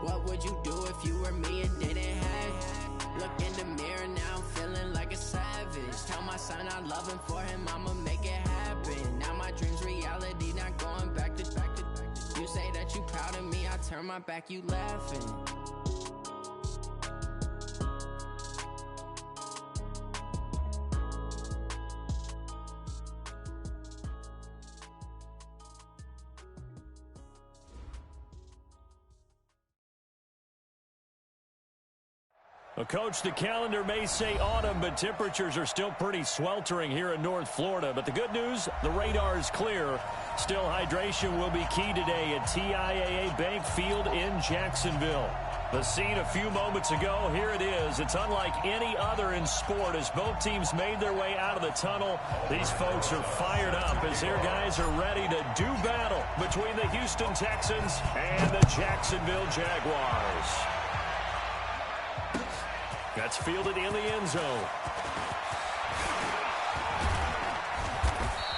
What would you do if you were me and didn't have? Look in the mirror, now I'm feeling like a savage. Tell my son I love him, for him I'ma make it happen. Now my dream's reality, not going back to. You say that you proud of me, I turn my back, you laughing. Well, Coach, the calendar may say autumn, but temperatures are still pretty sweltering here in North Florida. But the good news, the radar is clear. Still, hydration will be key today at TIAA Bank Field in Jacksonville. The scene a few moments ago, here it is. It's unlike any other in sport as both teams made their way out of the tunnel. These folks are fired up as their guys are ready to do battle between the Houston Texans and the Jacksonville Jaguars. That's fielded in the end zone.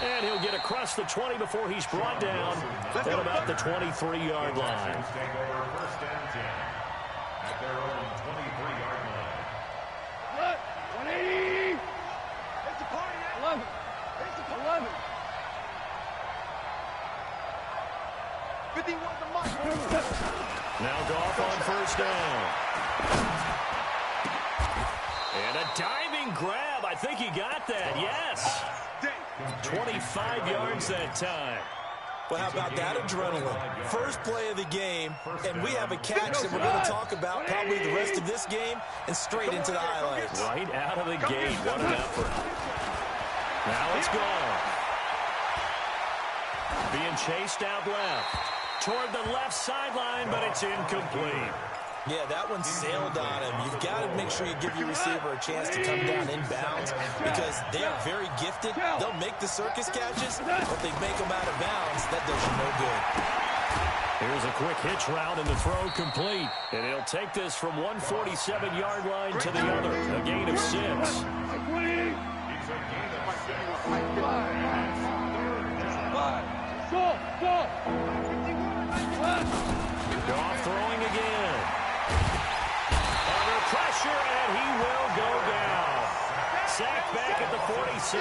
And he'll get across the 20 before he's brought down at about the 23-yard line. First and 10 at their own 23-yard line. 180. It's a party now. 11. It's a 11. 51 the mark. Now Goff on first down. And a diving grab. I think he got that. Yes. 25 yards that time. Well, how about that adrenaline? First play of the game, and we have a catch that we're going to talk about probably the rest of this game and straight into the highlights. Right out of the gate. What an effort. Now it's gone. Being chased out left. Toward the left sideline, but it's incomplete. Yeah, that one sailed on him. You've got to make sure you give your receiver a chance to come down inbounds because they are very gifted. They'll make the circus catches, but if they make them out of bounds, that does you no good. Here's a quick hitch route and the throw complete. And he'll take this from 147-yard line to the other. A gain of 6. Goff throwing again. Under pressure, and he will go down. Sacked back at the 46.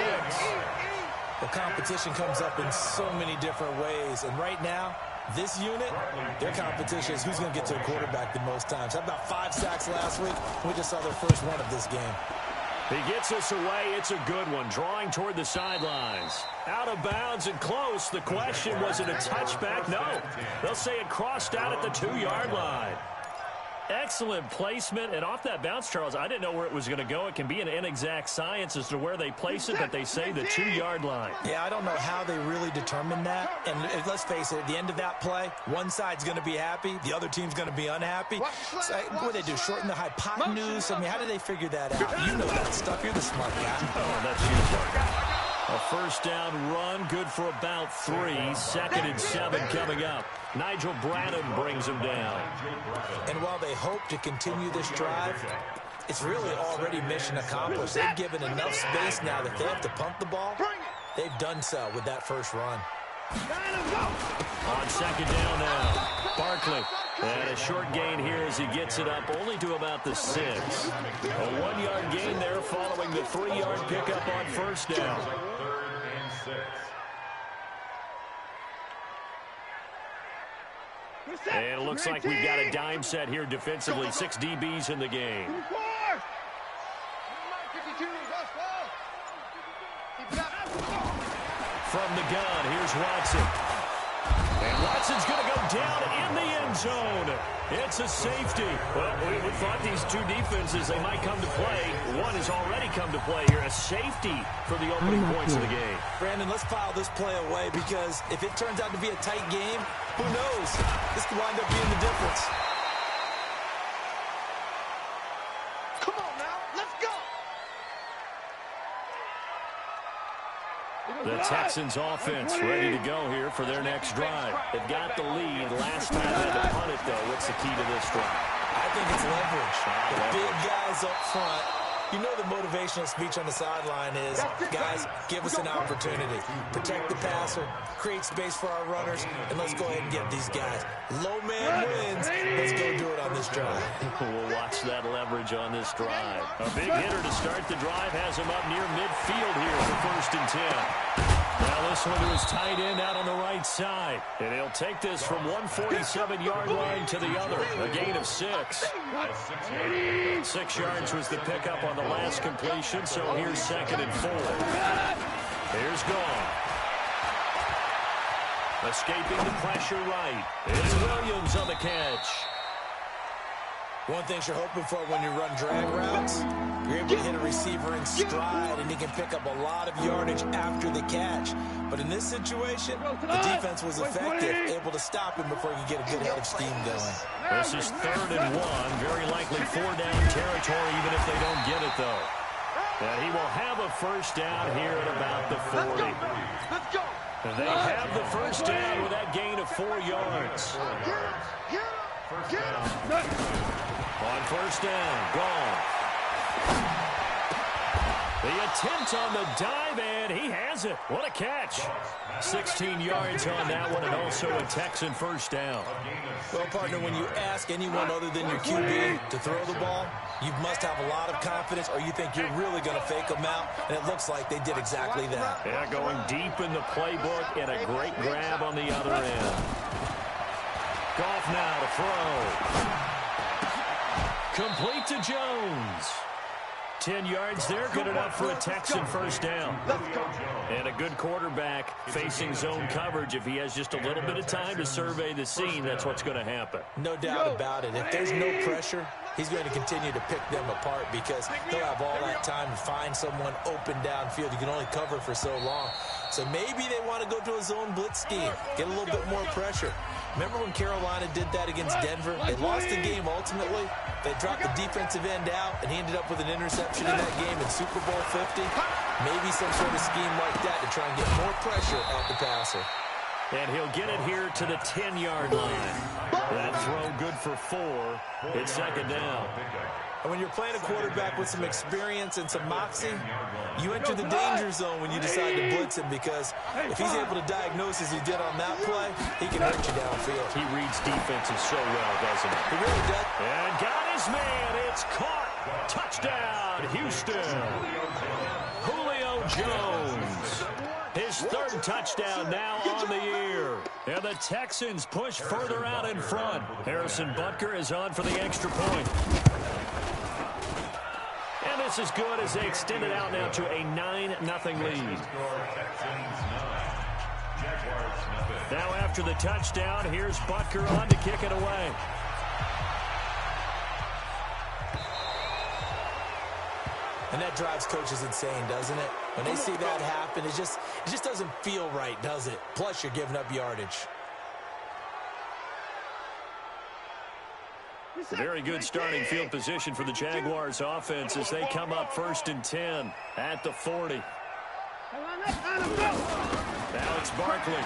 The competition comes up in so many different ways, and right now, this unit, their competition is who's going to get to the quarterback the most times. Had about 5 sacks last week. We just saw their first one of this game. He gets us away. It's a good one. Drawing toward the sidelines. Out of bounds and close. The question, was it a touchback? No. They'll say it crossed out at the 2-yard line. Excellent placement. And off that bounce, Charles, I didn't know where it was going to go. It can be an inexact science as to where they place it, but they say the 2-yard line. Yeah, I don't know how they really determine that. And let's face it, at the end of that play, one side's going to be happy, the other team's going to be unhappy. So, what do they do, shorten the hypotenuse? I mean, how do they figure that out? You know that stuff. You're the smart guy. Oh, that's you. A first down run, good for about 3. 2nd and 7 coming up. Nigel Bradham brings him down. And while they hope to continue this drive, it's really already mission accomplished. They've given enough space now that they have to pump the ball. They've done so with that first run. On 2nd down now, Barkley. And a short gain here as he gets it up only to about the 6. A 1-yard gain there following the 3-yard pickup on first down. 3rd and 6. And it looks like we've got a dime set here defensively. 6 DBs in the game. From the gun, here's Watson. And Watson's going to go down in the end zone. It's a safety. Well, we thought these two defenses, they might come to play. One has already come to play here. A safety for the opening points of the game. Brandon, let's file this play away because if it turns out to be a tight game, who knows? This could wind up being the difference. Come on now, let's go. The Texans offense ready to go here for their next drive. They've got the lead. Last time they had to punt it, though. What's the key to this drive? I think it's leverage. The big guys up front. You know the motivational speech on the sideline is, guys, give us an opportunity. Protect the passer, create space for our runners, and let's go ahead and get these guys. Low man wins. Let's go do it on this drive. We'll watch that leverage on this drive. A big hitter to start the drive has him up near midfield here for 1st and 10. Now this one to his tight end out on the right side. And he'll take this from 147-yard line to the other. A gain of 6. 6 yards was the pickup on the last completion, so here's 2nd and 4. Here's Gone. Escaping the pressure right. It's Williams on the catch. One thing you're hoping for when you run drag routes, you're able to hit a receiver in stride, and he can pick up a lot of yardage after the catch. But in this situation, the defense was effective, able to stop him before he could get a good head of steam going. This is 3rd and 1, very likely 4-down territory, even if they don't get it, though. And he will have a 1st down here at about the 40. Let's go. They have the 1st down with that gain of 4 yards. On 1st down, Gone. The attempt on the dive, and he has it. What a catch. 16 yards on that one, and also a Texan 1st down. Well, partner, when you ask anyone other than your QB to throw the ball, you must have a lot of confidence, or you think you're really going to fake them out, and it looks like they did exactly that. Yeah, going deep in the playbook, and a great grab on the other end. Goff now to throw. Complete to Jones. 10 yards there, good enough for a Texan 1st down. And a good quarterback facing zone coverage. If he has just a little bit of time to survey the scene, that's what's going to happen. No doubt about it. If there's no pressure, he's going to continue to pick them apart because he'll have all that time to find someone open downfield. You can only cover for so long. So maybe they want to go to a zone blitz scheme, get a little bit more pressure. Remember when Carolina did that against Denver? They lost the game ultimately. They dropped the defensive end out, and he ended up with an interception in that game in Super Bowl 50. Maybe some sort of scheme like that to try and get more pressure at the passer. And he'll get it here to the 10-yard line. That throw good for 4. It's 2nd down. And when you're playing a quarterback with some experience and some moxie, you enter the danger zone when you decide to blitz him, because if he's able to diagnose as he did on that play, he can hurt you downfield. He reads defenses so well, doesn't he? He really does. And got his man. It's caught. Touchdown, Houston. Julio Jones. His 3rd touchdown now on the year. And the Texans push further out in front. Harrison Butker is on for the extra point. And this is good as they extend it out now to a 9-0 lead. Now after the touchdown, here's Butker on to kick it away. And that drives coaches insane, doesn't it? When they see that happen, it just doesn't feel right, does it? Plus, you're giving up yardage. Very good starting field position for the Jaguars offense as they come up 1st and 10 at the 40. Now it's Barkley.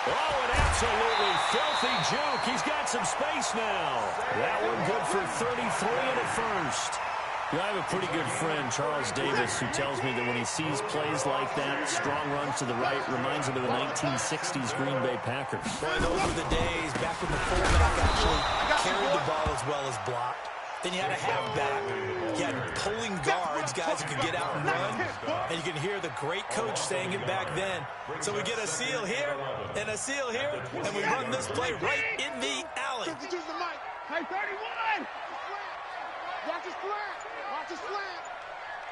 Oh, an absolutely filthy juke. He's got some space now. That one good for 33 and a 1st. I have a pretty good friend, Charles Davis, who tells me that when he sees plays like that, strong runs to the right, reminds him of the 1960s Green Bay Packers. Boy, those were the days back when the fullback actually carried the ball as well as blocked. Then you had a halfback. You had pulling guards, guys who could get out and run. And you can hear the great coach saying it back then. So we get a seal here and a seal here, and we run this play right in the alley. Hey, 31! Watch his flat! Watch his flat!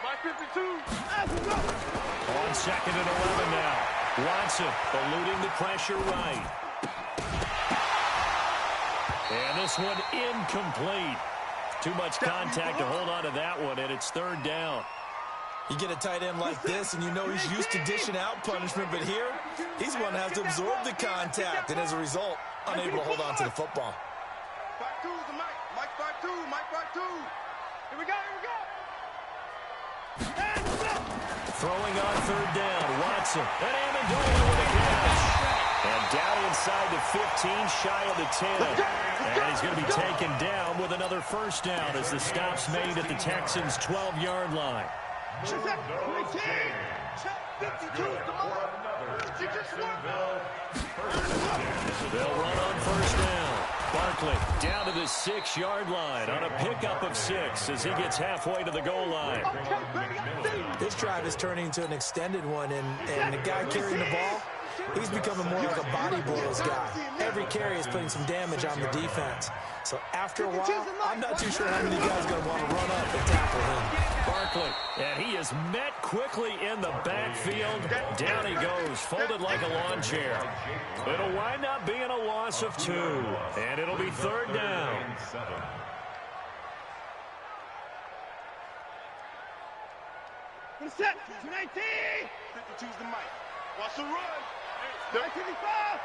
My 52! On 2nd and 11 now. Watson eluding the pressure right. And this one incomplete. Too much contact to hold on to that one, and it's 3rd down. You get a tight end like this, and you know he's used to dishing out punishment, but here, he's the one that has to absorb the contact, and as a result, unable to hold on to the football. 5-2 is the Mike. Mike 5-2. Mike 5-2. Here we go. Here we go. Throwing on 3rd down, Watson. And Amendola with a catch. And down inside the 15, shy of the 10. And he's going to be taken down with another 1st down as the stop's made at the Texans' 12-yard line. Check. They'll run on first down. Barkley down to the 6-yard line on a pickup of 6 as he gets halfway to the goal line. This drive is turning into an extended one, and the guy carrying the ball, he's becoming more like a body blows guy. Every carry is putting some damage on the defense. So after a while, I'm not too sure how many guys are going to want to run up and tackle him. Barkley, and he is met quickly in the backfield. Down he goes, folded like a lawn chair. It'll wind up being a loss of 2, and it'll be third down. Set, 219. 52's the mic. Watch the run. 955.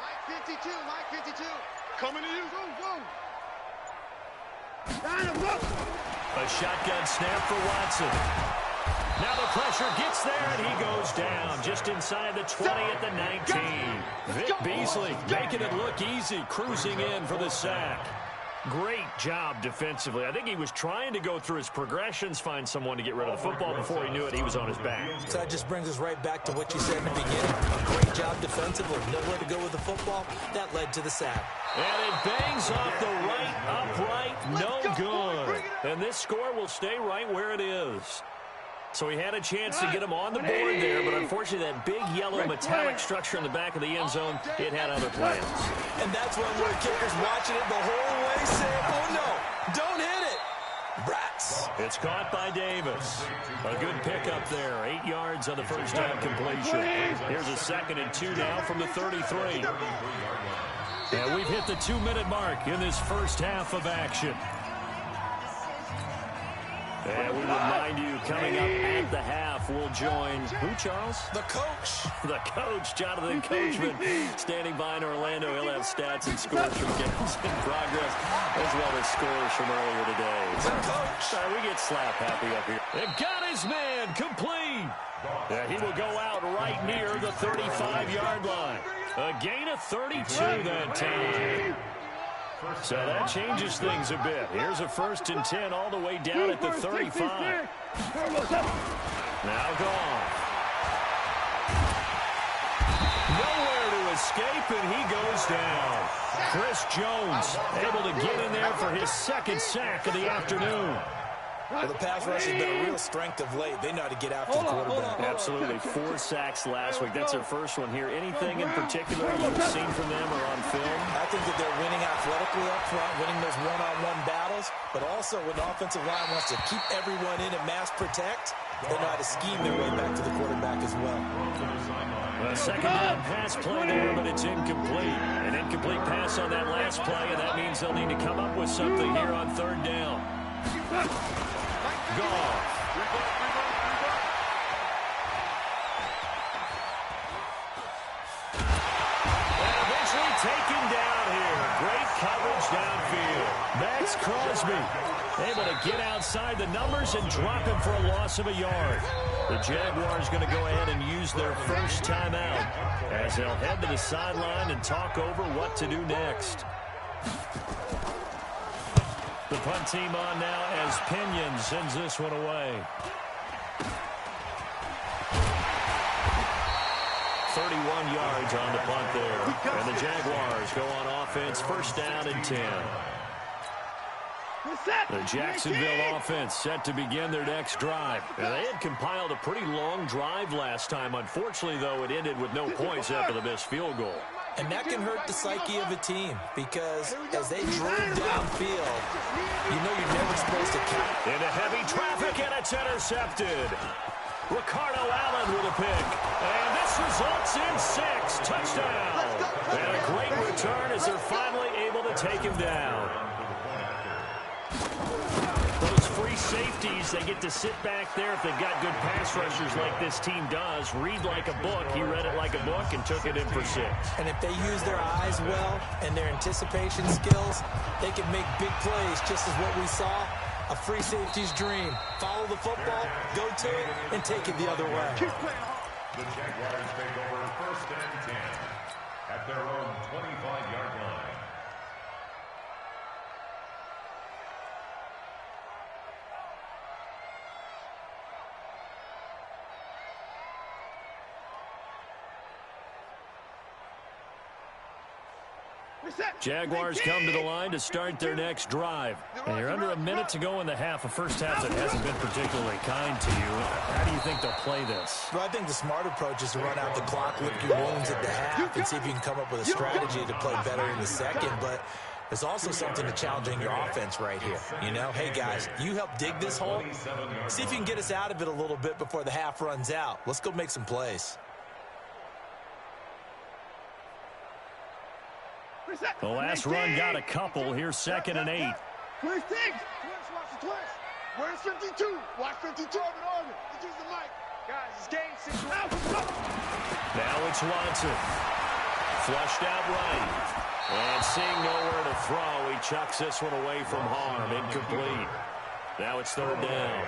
Mike 52. Coming to you. Boom. A shotgun snap for Watson. Now the pressure gets there, and he goes down just inside the 20 at the 19. Vic Beasley making it look easy, cruising in for the sack. Great job defensively. I think he was trying to go through his progressions, find someone to get rid of the football. Before he knew it, he was on his back. So that just brings us right back to what you said in the beginning. A great job defensively. Nowhere to go with the football. That led to the sack. And it bangs off the right upright. No good. And this score will stay right where it is. So he had a chance to get him on the board there, but unfortunately that big yellow metallic structure in the back of the end zone, it had other plans. And that's when we're kickers watching it the whole way saying, oh no, don't hit it. Brats. It's caught by Davis. A good pickup there. 8 yards on the first down completion. Here's a 2nd and 2 now from the 33. And we've hit the 2-minute mark in this first half of action. And we remind you, coming up at the half, we'll join, who, Charles? The coach. The coach, Jonathan Coachman, standing by in Orlando. He'll have stats and scores from games in progress, as well as scores from earlier today. The coach. We get slap happy up here. And got his man complete. Yeah, he will go out right near the 35-yard line. A gain of 32 that time. So that changes things a bit. Here's a 1st and 10 all the way down at the 35. Now gone. Nowhere to escape, and he goes down. Chris Jones able to get in there for his 2nd sack of the afternoon. Well, the pass rush has been a real strength of late. They know how to get after the quarterback. Absolutely. 4 sacks last week. That's their first one here. Anything in particular you've seen from them or on film? I think that they're winning athletically up front, winning those one-on-one battles, but also when the offensive line wants to keep everyone in and mass protect, they know how to scheme their way back to the quarterback as well. A 2nd down pass play there, but it's incomplete. An incomplete pass on that last play, and that means they'll need to come up with something here on 3rd down. Goff. And eventually taken down here. Great coverage downfield. Max Crosby able to get outside the numbers and drop him for a loss of a yard. The Jaguars going to go ahead and use their first timeout as they'll head to the sideline and talk over what to do next. The punt team on now as Pinion sends this one away. 31 yards on the punt there. And the Jaguars go on offense, 1st down and 10. The Jacksonville offense set to begin their next drive. And they had compiled a pretty long drive last time. Unfortunately, though, it ended with no points after the missed field goal. And that can hurt the psyche of a team because as they drove downfield, you know you're never supposed to count. Into heavy traffic, and it's intercepted. Ricardo Allen with a pick. And this results in 6. Touchdown. And a great return as they're finally able to take him down. Those free safeties, they get to sit back there if they've got good pass rushers like this team does. Read like a book. He read it like a book and took it in for 6. And if they use their eyes well and their anticipation skills, they can make big plays, just as what we saw. A free safety's dream. Follow the football, go to it, and take it the other way. The Jaguars take over 1st and 10 at their own 25-yard line. Jaguars come to the line to start their next drive. And you're under a minute to go in the half. A first half that hasn't been particularly kind to you. How do you think they'll play this? Well, I think the smart approach is to run out the clock, lick your wounds at the half, and see if you can come up with a strategy to play better in the second. But there's also something to challenging your offense right here. You know, hey, guys, you help dig this hole. See if you can get us out of it a little bit before the half runs out. Let's go make some plays. The last run got a couple. Here's 2nd and 8. Twins, watch the twins. Where's 52? Watch 52 on the order. Use the mic. Guys, it's game 6. Now it's Watson. Flushed out right. And seeing nowhere to throw, he chucks this one away from harm. Incomplete. Now it's 3rd down.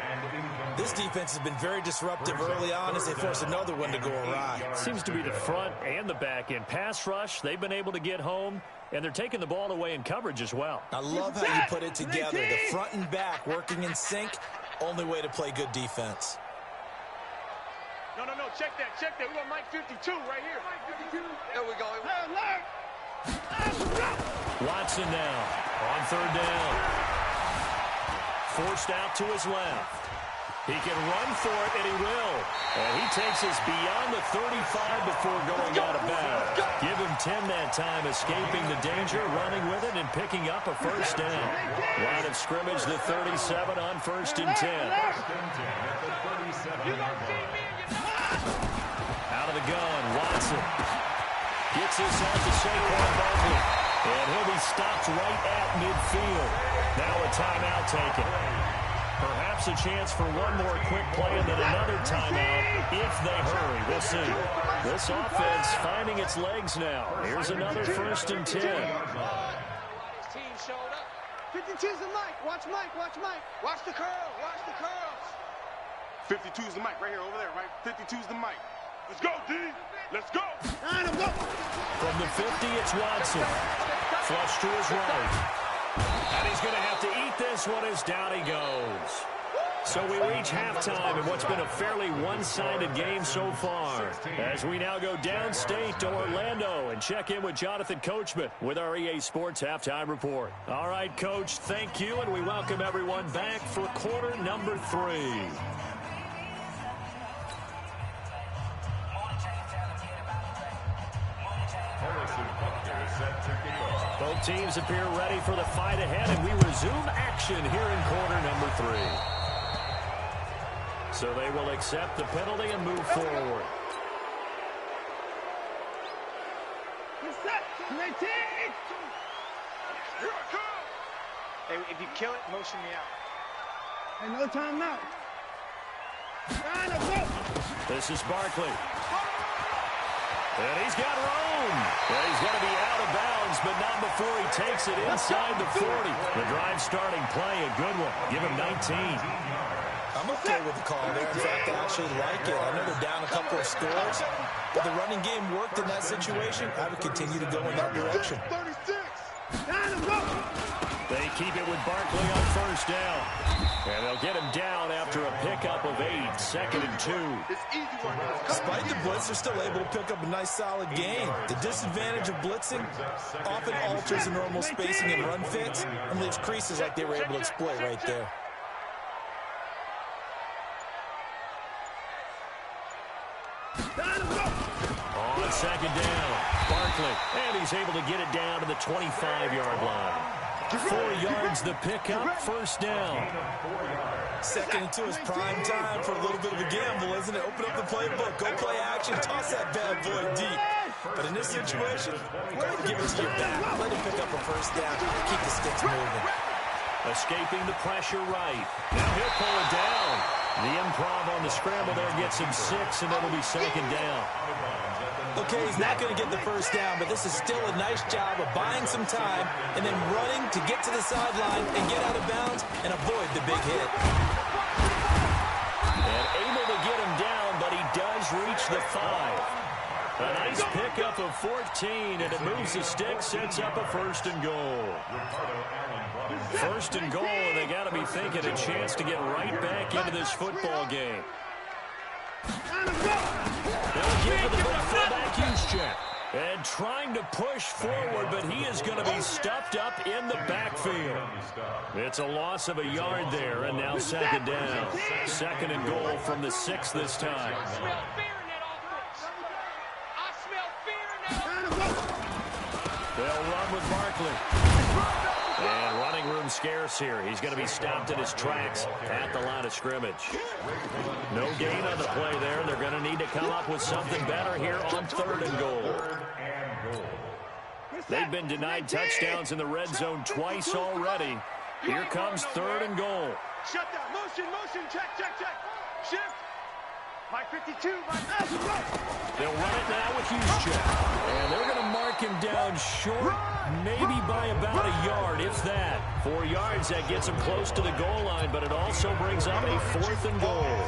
This defense has been very disruptive early on as they force another one to go awry. Seems to be the front and the back end. Pass rush, they've been able to get home, and they're taking the ball away in coverage as well. I love how you put it together. The front and back working in sync, only way to play good defense. No, check that. We got Mike 52 right here. Mike 52. There we go. Watson now on 3rd down. Forced out to his left. He can run for it, and he will. And he takes us beyond the 35 before going out of bounds. Give him 10 that time, escaping the danger, running with it, and picking up a first down. Line of scrimmage, the 37 on 1st and 10. Out of the gun, Watson. Gets this out to Saquon Barkley. And he'll be stopped right at midfield. Now a timeout taken. Perhaps a chance for one more quick play and then another timeout if they hurry. We'll see. This offense finding its legs now. Here's another 1st and 10. His team showed up. 52's the mic. Watch Mike. Watch the curls. 52's the mic right here, over there, right? 52's the mic. Let's go, D. Let's go. From the 50, it's Watson. Flush to his right. And he's going to have to eat this one as down he goes. So we reach halftime in what's been a fairly one-sided game so far. As we now go downstate to Orlando and check in with Jonathan Coachman with our EA Sports Halftime Report. All right, Coach, thank you, and we welcome everyone back for quarter number 3. Both teams appear ready for the fight ahead, and we resume action here in quarter number 3. So they will accept the penalty and move forward. Hey, if you kill it, motion me out. Hey, no timeout. This is Barkley. And he's got room. And he's going to be out of bounds, but not before he takes it inside the 40. The drive starting play, a good one. Give him 19. I'm okay with the call there. In fact, I actually like it. I know they're down a couple of scores, but the running game worked in that situation. I would continue to go in that direction. They keep it with Barkley on 1st down. And they'll get him down after a pickup of 8, 2nd and 2. Despite the blitz, they're still able to pick up a nice, solid gain. The disadvantage of blitzing often alters the normal spacing and run fits and leaves creases like they were able to exploit right there. On 2nd down, Barkley. And he's able to get it down to the 25-yard line. 4 yards the pickup, 1st down. 2nd and 2 is prime time for a little bit of a gamble, isn't it? Open up the playbook, go play action, toss that bad boy deep. But in this situation, go ahead and give it to your back. Let him pick up a 1st down. Keep the sticks moving. Escaping the pressure right. Now he'll pull it down. The improv on the scramble there gets him 6, and it'll be 2nd down. Okay, he's not going to get the 1st down, but this is still a nice job of buying some time and then running to get to the sideline and get out of bounds and avoid the big hit. And able to get him down, but he does reach the 5. A nice pickup of 14, and it moves the stick, sets up a 1st and goal. 1st and goal, and they got to be thinking a chance to get right back into this football game. They'll give it the fullback use check. And trying to push forward, but he is going to be stuffed up in the backfield. It's a loss of a yard there, and now second down. Second and goal from the 6 this time. I smell fear in that offense. I smell fear in that offense. They'll run with Barkley. And running room scarce here. He's going to be stopped in his tracks at the line of scrimmage. No gain on the play there. They're going to need to come up with something better here on third and goal. They've been denied touchdowns in the red zone twice already. Here comes third and goal. Shut down. Motion. Check. Shift. Mike 52. They'll run it now with Juszczyk. And they're going to mark him down short, maybe by about a yard, if that. 4 yards, that gets him close to the goal line, but it also brings up a fourth and goal.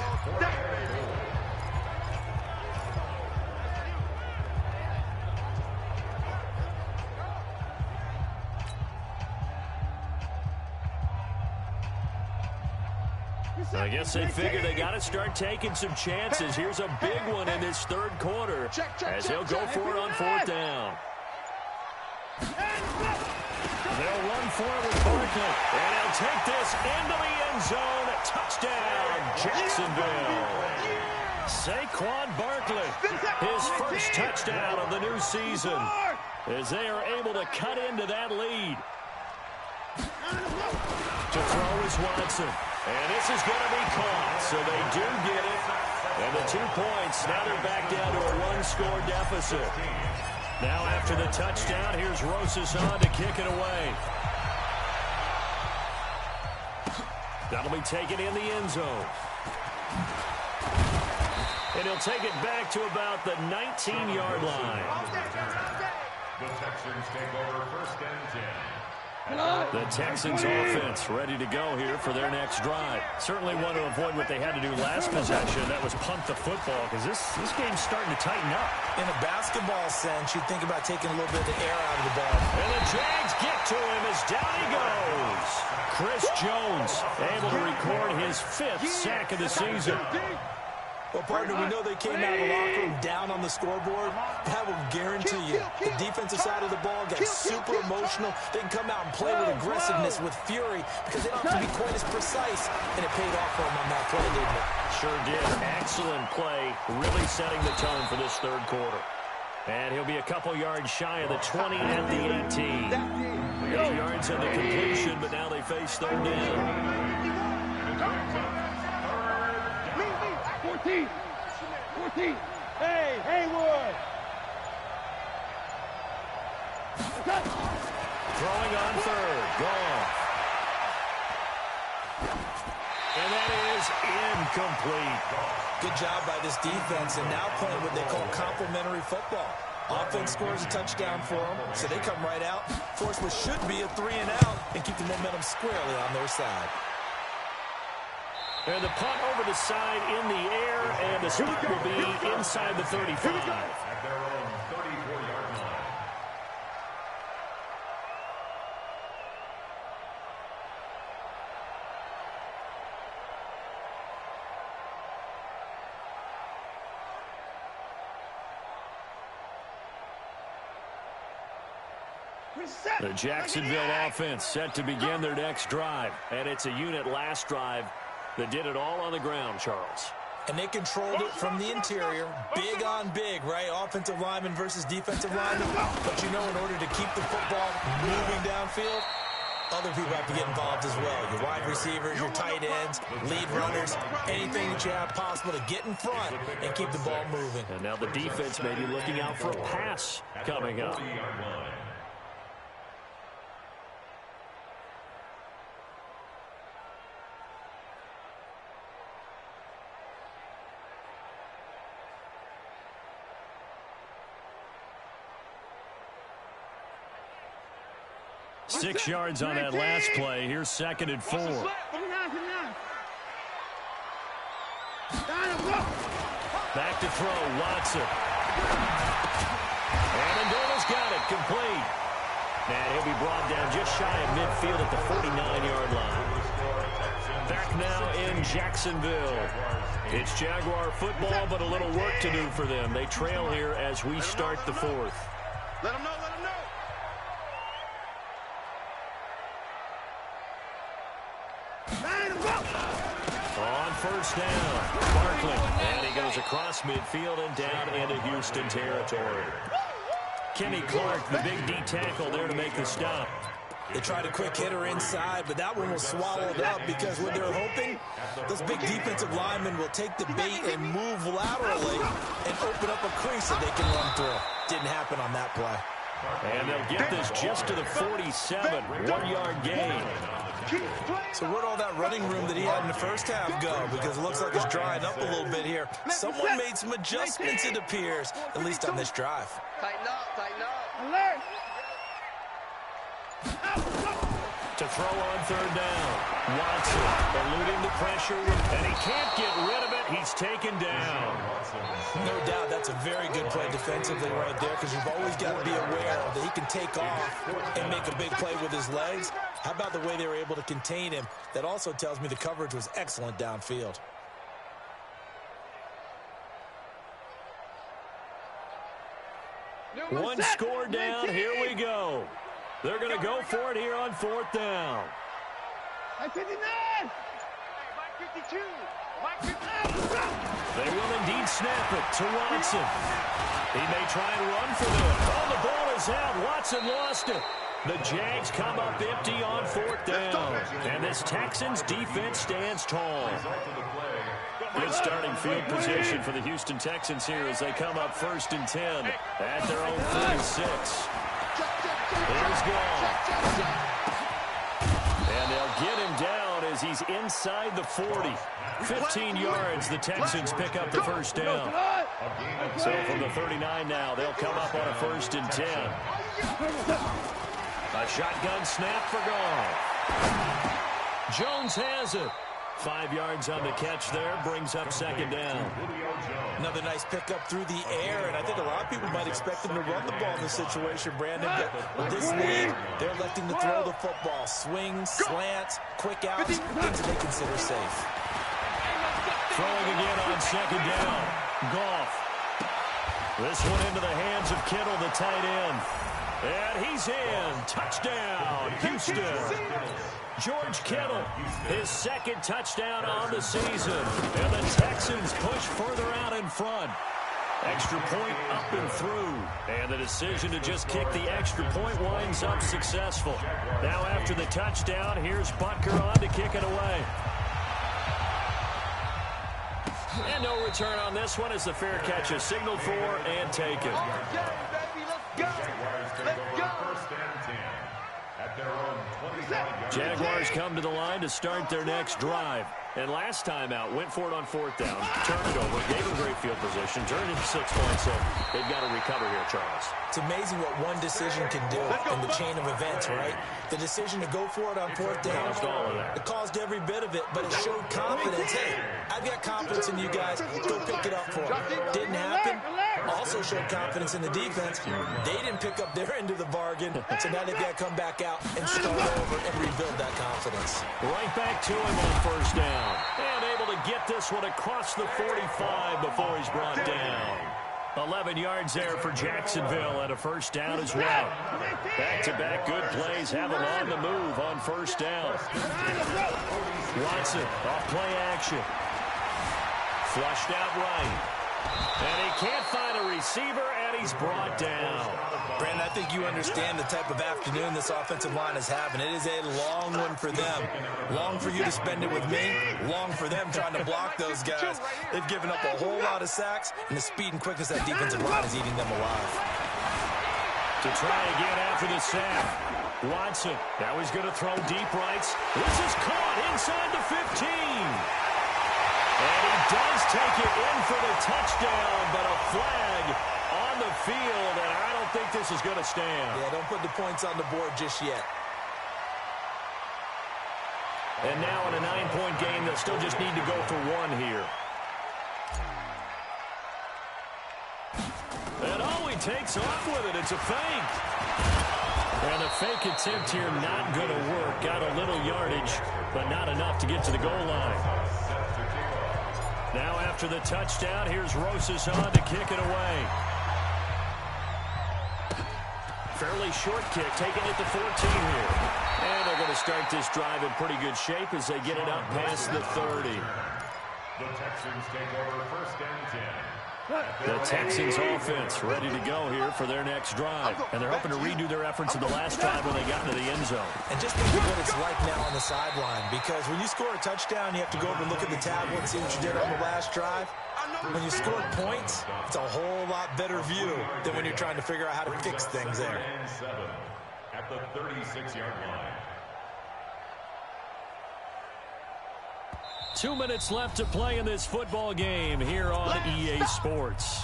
I guess they figure they got to start taking some chances. Here's a big one in this third quarter as he'll go for it on fourth down. They'll run for it with Barkley, and he'll take this into the end zone. Touchdown, Jacksonville. Saquon Barkley, his first touchdown of the new season, as they are able to cut into that lead. To throw is Watson. And this is going to be caught, so they do get it. And the 2 points, now they're back down to a 1-score deficit. Now after the touchdown, here's Rosas on to kick it away. That'll be taken in the end zone. And he'll take it back to about the 19-yard line. The Texans take over first and 10. The Texans offense ready to go here for their next drive. Certainly want to avoid what they had to do last possession. That was punt the football, because this game's starting to tighten up. In a basketball sense, you think about taking a little bit of the air out of the ball. And the Jags get to him as down he goes. Chris Jones able to record his 5th sack of the season. Well, partner, we know they came out of the locker room down on the scoreboard. That will guarantee you the defensive side of the ball got super emotional. They can come out and play with aggressiveness, with fury, because they don't have to be quite as precise. And it paid off for them on that play, didn't it? Sure did. Excellent play, really setting the tone for this third quarter. And he'll be a couple yards shy of the 20 at the 18. 8 yards on the completion, but now they face third down. 14. Hey, Haywood. Throwing on third. Gone. And that is incomplete. Good job by this defense, and now playing what they call complementary football. Offense scores a touchdown for them, so they come right out, force what should be a 3-and-out, and keep the momentum squarely on their side. And the punt over the side in the air, and the spot will be inside the 35. At their own 34-yard line. The Jacksonville offense set to begin their next drive, and it's a unit last drive that did it all on the ground, Charles. And they controlled it from the interior, big on big, right? Offensive lineman versus defensive lineman. But you know, in order to keep the football moving downfield, other people have to get involved as well. Your wide receivers, your tight ends, lead runners, anything that you have possible to get in front and keep the ball moving. And now the defense may be looking out for a pass coming up. Six yards on that last play. Here's second and 4. Back to throw, Watson. And Amendola's got it, complete. And he'll be brought down just shy of midfield at the 49-yard line. Back now in Jacksonville. It's Jaguar football, but a little work to do for them. They trail here as we start the fourth. Let him know, let him know. On first down, Barkley, and he goes across midfield and down into Houston territory. Kenny Clark, the big D tackle there to make the stop. They tried a quick hitter inside, but that one was swallowed up because what they're hoping, those big defensive linemen will take the bait and move laterally and open up a crease that they can run through. Didn't happen on that play. And they'll get this just to the 47, 1-yard gain. So where'd all that running room that he had in the first half go? Because it looks like it's drying up a little bit here. Someone made some adjustments, it appears, at least on this drive. Tighten up, tighten up. Alert! To throw on third down. Watson eluding the pressure, and he can't get rid of it. He's taken down. No doubt that's a very good play defensively right there, because you've always got to be aware that he can take off and make a big play with his legs. How about the way they were able to contain him? That also tells me the coverage was excellent downfield. One score down. Here we go. They're going to go for it here on fourth down. 59! Mike 52! Mike 52! They will indeed snap it to Watson. He may try and run for them. Oh, the ball is out. Watson lost it. The Jags come up empty on fourth down. And this Texans defense stands tall. Good starting field position for the Houston Texans here as they come up 1st and 10 at their own 46. Here's Gall. And they'll get him down as he's inside the 40. 15 yards, the Texans pick up the first down. So from the 39 now, they'll come up on a 1st and 10. A shotgun snap for Gall. Jones has it. 5 yards on the catch there, brings up 2nd down. Another nice pickup through the air, and I think a lot of people might expect them to run the ball in this situation, Brandon. But with this lead, they're electing to throw the football. Swings, slants, quick outs, things that they consider safe. Throwing again on 2nd down. Goff. This one into the hands of Kittle, the tight end. And he's in. Touchdown, Houston. George Kittle, his 2nd touchdown on the season. And the Texans push further out in front. Extra point up and through. And the decision to just kick the extra point winds up successful. Now after the touchdown, here's Butker on to kick it away. And no return on this one as the fair catch is signaled for and taken. Jaguars come to the line to start their next drive. And last time out, went for it on 4th down, turned it over, gave them great field position, turned into 6 points, so they've got to recover here, Charles. It's amazing what one decision can do in the chain of events, right? The decision to go for it on 4th down, Caused all of that. it caused every bit of it, but it showed confidence. Hey, I've got confidence in you guys. Go pick it up for them. Didn't happen. Also showed confidence in the defense. They didn't pick up their end of the bargain, so now they've got to come back out and start over and rebuild that confidence. Right back to him on 1st down. And able to get this one across the 45 before he's brought down. 11 yards there for Jacksonville and a 1st down as well. Back-to-back good plays have them on the move on 1st down. Watson off play action. Flushed out right. And he can't find a receiver, and he's brought down. Brandon, I think you understand the type of afternoon this offensive line is having. It is a long one for them. Long for you to spend it with me. Long for them trying to block those guys. They've given up a whole lot of sacks, and the speed and quickness of that defensive line is eating them alive. To try again after the sack. Watson. Now he's going to throw deep rights. This is caught inside the 15. And he does take it in for the touchdown, but a flag on the field, and I don't think this is going to stand. Yeah, don't put the points on the board just yet. And now in a 9-point game, they'll still just need to go for 1 here. And oh, he takes off with it. It's a fake. And a fake attempt here not going to work. Got a little yardage, but not enough to get to the goal line. Now after the touchdown, here's Rosas on to kick it away. Fairly short kick, taking it to 14 here. And they're going to start this drive in pretty good shape as they get it up past the 30. The Texans take over 1st and 10. The Texans offense ready to go here for their next drive. And they're hoping to redo their efforts in the last drive when they got into the end zone. And just think of what it's like now on the sideline, because when you score a touchdown, you have to go over and look at the tablet and see what you did on the last drive. When you score points, it's a whole lot better view than when you're trying to figure out how to fix things there. At the 36-yard line. 2 minutes left to play in this football game here on EA Sports.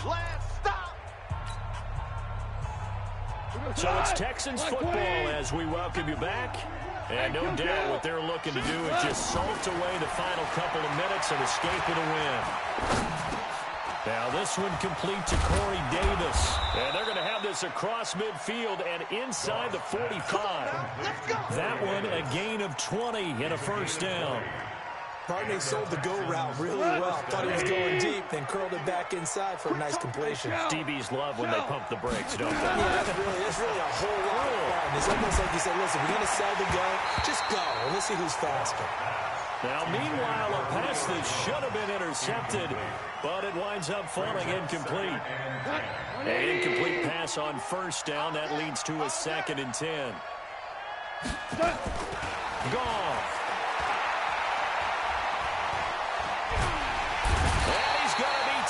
So it's Texans football as we welcome you back. And no doubt what they're looking to do is just salt away the final couple of minutes and escape with a win. Now this one complete to Corey Davis. And they're going to have this across midfield and inside the 45. That one a gain of 20 and a first down. Pardney sold the go route really well. Thought he was going deep, then curled it back inside for a nice completion. DBs love when they pump the brakes, don't they? Yeah, that's really a whole lot of fun. It's almost like you said, listen, we're going to sell the go. Just go, and let's see who's faster. Now, meanwhile, a pass that should have been intercepted, but it winds up falling incomplete. An incomplete pass on first down. That leads to a 2nd and 10. Gone.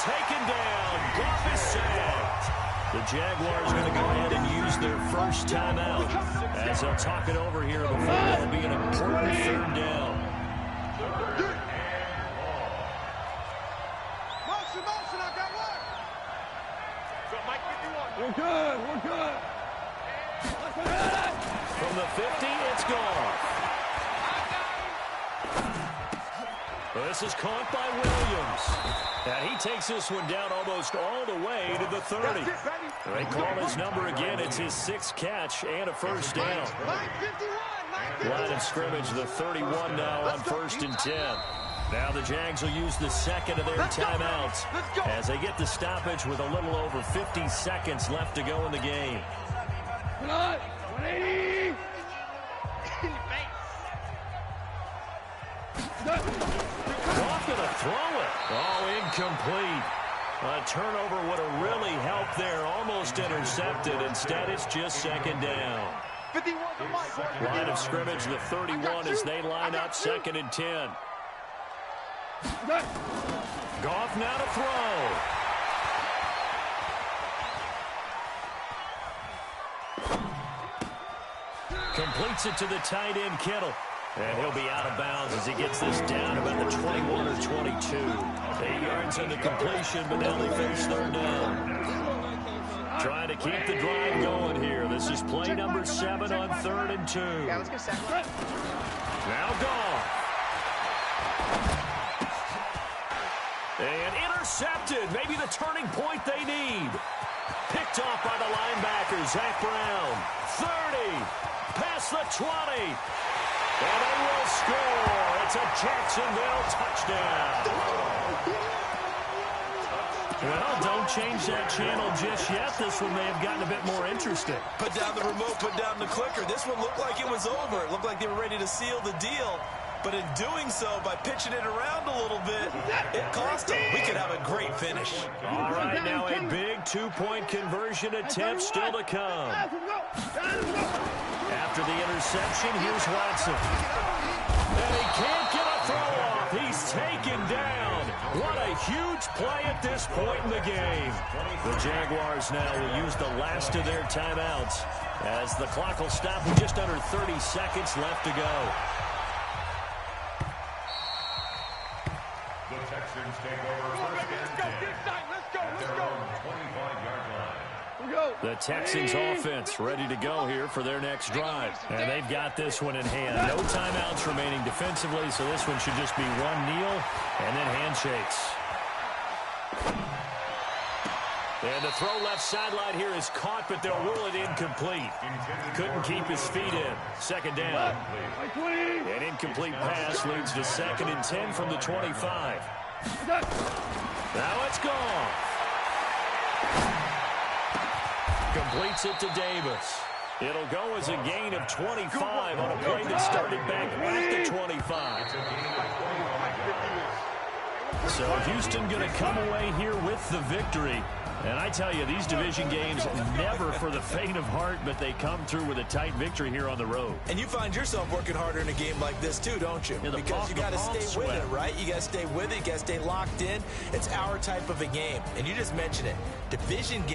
Taken down. Goff is sacked. The Jaguars are going to go ahead and use their first timeout as they'll talk it over here before that'll be an important 3rd down. Motion, I got one. So Mike 51. We're good. From the 50, it's gone. This is caught by Williams. And he takes this one down almost all the way to the 30. They call his number again. It's his 6th catch and a first down. Line of scrimmage, the 31 now on 1st and 10. Now the Jags will use the 2nd of their timeouts as they get the stoppage with a little over 50 seconds left to go in the game. 180. Goff going to throw it. Oh, incomplete. A turnover would have really helped there. Almost intercepted. Instead, it's just 2nd down. Line of scrimmage, the 31 as they line up 2nd and 10. Goff now to throw. Completes it to the tight end, Kittle. And he'll be out of bounds as he gets this down about the 21 or 22. 8 yards in the completion, but now they face 3rd down. Trying to keep the drive going here. This is play number 7 on 3rd and 2. Yeah, let's go second. Now Goff. And intercepted. Maybe the turning point they need. Picked off by the linebacker, Zach Brown. 30. Past the 20. And they will score. It's a Jacksonville touchdown. Well, don't change that channel just yet. This one may have gotten a bit more interesting. Put down the remote, put down the clicker. This one looked like it was over. It looked like they were ready to seal the deal. But in doing so, by pitching it around a little bit, it cost them. We could have a great finish. All right, now a big 2-point conversion attempt still to come. After the interception, here's Watson. And he can't get a throw off. He's taken down. What a huge play at this point in the game. The Jaguars now will use the last of their timeouts as the clock will stop with just under 30 seconds left to go. The Texans take over 1st and 10. At their own 25-yard line. The Texans offense ready to go here for their next drive. And they've got this one in hand. No timeouts remaining defensively, so this one should just be one kneel and then handshakes. And the throw left sideline here is caught, but they'll rule it incomplete. Couldn't keep his feet in. 2nd down. An incomplete pass leads to 2nd and 10 from the 25. Now it's gone. Completes it to Davis. It'll go as a gain of 25 on a play that started back at the 25. So Houston going to come away here with the victory. And I tell you, these division games never for the faint of heart, but they come through with a tight victory here on the road. And you find yourself working harder in a game like this too, don't you? Yeah, because you got to stay with it, right? You got to stay with it. You got to stay locked in. It's our type of a game. And you just mentioned it. Division game.